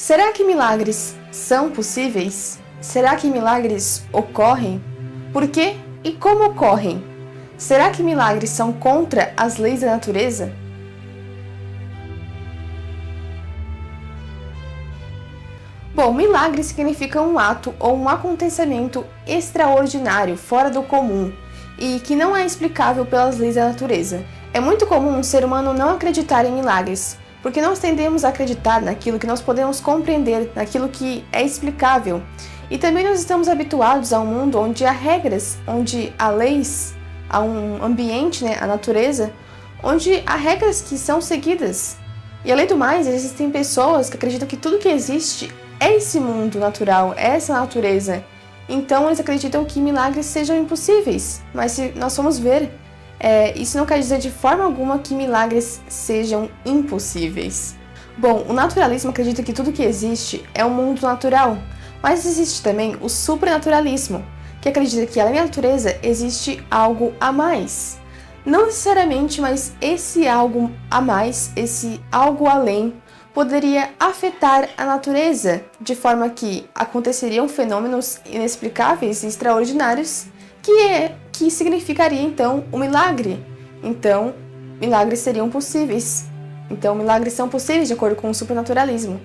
Será que milagres são possíveis? Será que milagres ocorrem? Por quê e como ocorrem? Será que milagres são contra as leis da natureza? Bom, milagre significa um ato ou um acontecimento extraordinário, fora do comum, e que não é explicável pelas leis da natureza. É muito comum um ser humano não acreditar em milagres, porque nós tendemos a acreditar naquilo que nós podemos compreender, naquilo que é explicável. E também nós estamos habituados a um mundo onde há regras, onde há leis, há um ambiente, a natureza, onde há regras que são seguidas. E além do mais, existem pessoas que acreditam que tudo que existe é esse mundo natural, é essa natureza. Então eles acreditam que milagres sejam impossíveis. Mas se nós formos ver, isso não quer dizer de forma alguma que milagres sejam impossíveis. Bom, o naturalismo acredita que tudo que existe é um mundo natural, mas existe também o supranaturalismo, que acredita que além da natureza existe algo a mais. Não necessariamente, mas esse algo a mais, esse algo além, poderia afetar a natureza, de forma que aconteceriam fenômenos inexplicáveis e extraordinários, que significaria então o milagre. Então, milagres seriam possíveis. Então, milagres são possíveis de acordo com o supranaturalismo.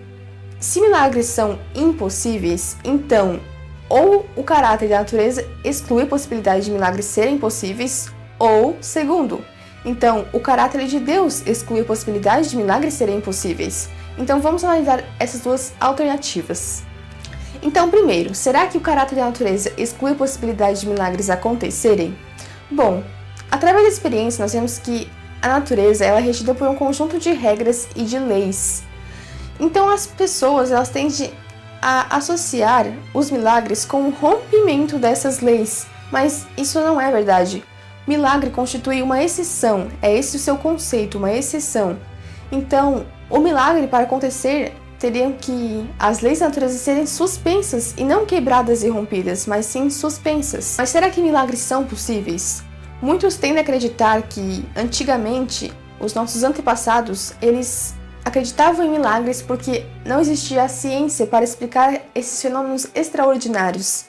Se milagres são impossíveis, então, ou o caráter da natureza exclui a possibilidade de milagres serem possíveis, ou, segundo, então, o caráter de Deus exclui a possibilidade de milagres serem impossíveis. Então, vamos analisar essas duas alternativas. Então, primeiro, será que o caráter da natureza exclui a possibilidade de milagres acontecerem? Bom, através da experiência, nós vemos que a natureza é regida por um conjunto de regras e de leis. Então, as pessoas elas tendem a associar os milagres com o rompimento dessas leis, mas isso não é verdade. Milagre constitui uma exceção, é esse o seu conceito, uma exceção. Então, o milagre para acontecer teriam que as leis da natureza serem suspensas e não quebradas e rompidas, mas sim suspensas. Mas será que milagres são possíveis? Muitos tendem a acreditar que, antigamente, os nossos antepassados, eles acreditavam em milagres porque não existia a ciência para explicar esses fenômenos extraordinários.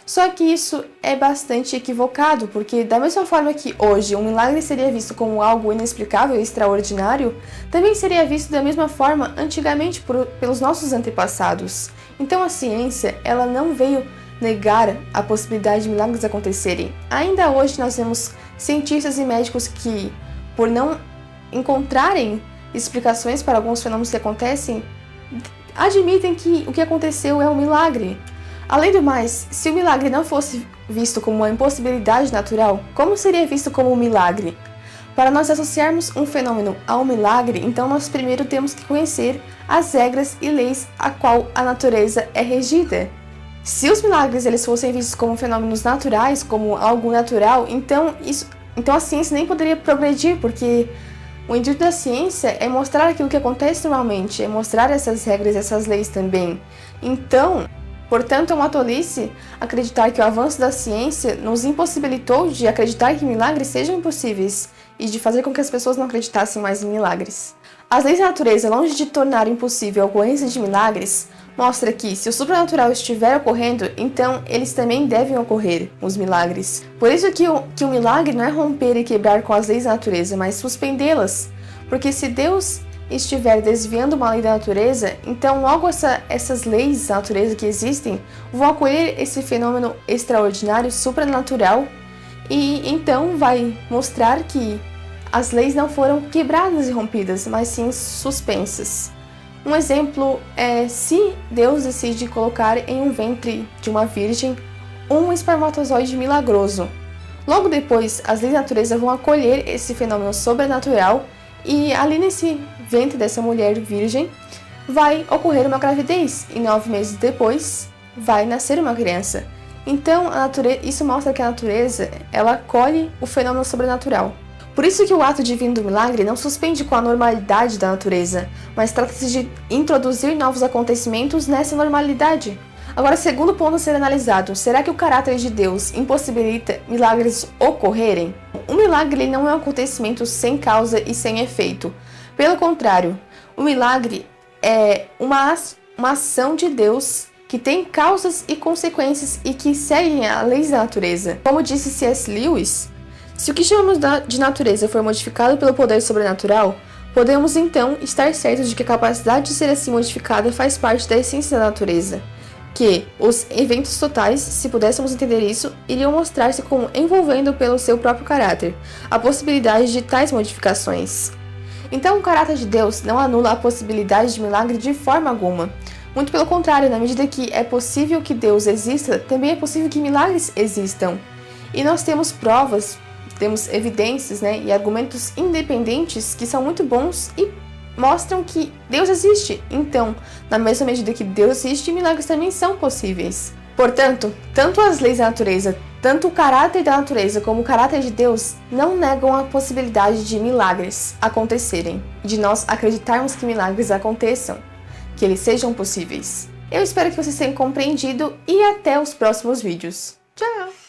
Só que isso é bastante equivocado, porque da mesma forma que hoje um milagre seria visto como algo inexplicável e extraordinário, também seria visto da mesma forma antigamente pelos nossos antepassados. Então a ciência, ela não veio negar a possibilidade de milagres acontecerem. Ainda hoje nós vemos cientistas e médicos que, por não encontrarem explicações para alguns fenômenos que acontecem, admitem que o que aconteceu é um milagre. Além do mais, se o milagre não fosse visto como uma impossibilidade natural, como seria visto como um milagre? Para nós associarmos um fenômeno a um milagre, então nós primeiro temos que conhecer as regras e leis a qual a natureza é regida. Se os milagres eles fossem vistos como fenômenos naturais, como algo natural, então a ciência nem poderia progredir, porque o intuito da ciência é mostrar aquilo que acontece normalmente, é mostrar essas regras e essas leis também. Então, portanto, é uma tolice acreditar que o avanço da ciência nos impossibilitou de acreditar que milagres sejam impossíveis e de fazer com que as pessoas não acreditassem mais em milagres. As leis da natureza, longe de tornar impossível a ocorrência de milagres, mostra que, se o sobrenatural estiver ocorrendo, então eles também devem ocorrer, os milagres. Por isso que o milagre não é romper e quebrar com as leis da natureza, mas suspendê-las. Porque se Deus estiver desviando uma lei da natureza, então logo essas leis da natureza que existem vão acolher esse fenômeno extraordinário, supranatural, e então vai mostrar que as leis não foram quebradas e rompidas, mas sim suspensas. Um exemplo é se Deus decide colocar em um ventre de uma virgem um espermatozoide milagroso. Logo depois, as leis da natureza vão acolher esse fenômeno sobrenatural e ali nesse ventre dessa mulher virgem vai ocorrer uma gravidez e 9 meses depois vai nascer uma criança. Então, isso mostra que a natureza ela acolhe o fenômeno sobrenatural. Por isso que o ato divino do milagre não suspende com a normalidade da natureza, mas trata-se de introduzir novos acontecimentos nessa normalidade. Agora, segundo ponto a ser analisado, será que o caráter de Deus impossibilita milagres ocorrerem? Um milagre não é um acontecimento sem causa e sem efeito. Pelo contrário, o milagre é uma uma ação de Deus que tem causas e consequências e que seguem as leis da natureza. Como disse C.S. Lewis, se o que chamamos de natureza for modificado pelo poder sobrenatural, podemos então estar certos de que a capacidade de ser assim modificada faz parte da essência da natureza, que os eventos totais, se pudéssemos entender isso, iriam mostrar-se como envolvendo pelo seu próprio caráter a possibilidade de tais modificações. Então, o caráter de Deus não anula a possibilidade de milagre de forma alguma. Muito pelo contrário, na medida que é possível que Deus exista, também é possível que milagres existam. E nós temos provas, temos evidências, e argumentos independentes que são muito bons e mostram que Deus existe. Então, na mesma medida que Deus existe, milagres também são possíveis. Portanto, tanto as leis da natureza, tanto o caráter da natureza como o caráter de Deus não negam a possibilidade de milagres acontecerem, de nós acreditarmos que milagres aconteçam, que eles sejam possíveis. Eu espero que vocês tenham compreendido e até os próximos vídeos. Tchau!